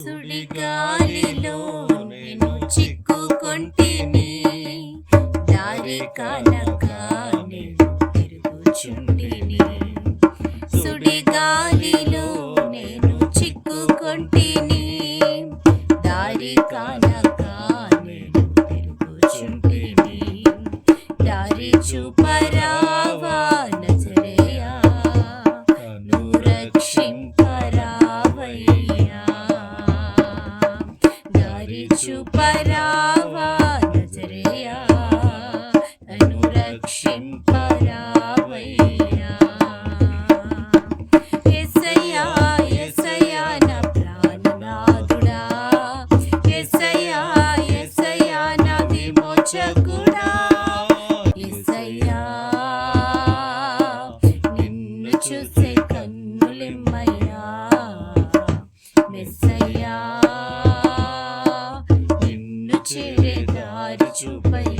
సుడిగాలిలో నేను చిక్కుకొంటిని, దారి కానక నేను తిరుగుచుంటిని. సుడిగాలిలో నేను చిక్కుకొంటిని, దారి కానక నేను తిరుగుచుంటిని. దారి చూపరావా నజరేయా, నువ్వు రక్షింపరావయ్యా. దారి చూపరావా నజరేయా, నన్ను రక్షింపరావయ్యా. యేసయ్యా యేసయ్యా నా ప్రాణనాథుడా, యేసయ్యా యేసయ్యా నా విమోచకుడా. యేసయ్యా నిన్ను చూసే కన్నులిమ్మయ్యా, మెస్సయ్యా నిన్ను చేరే దారి చూపయ్యా.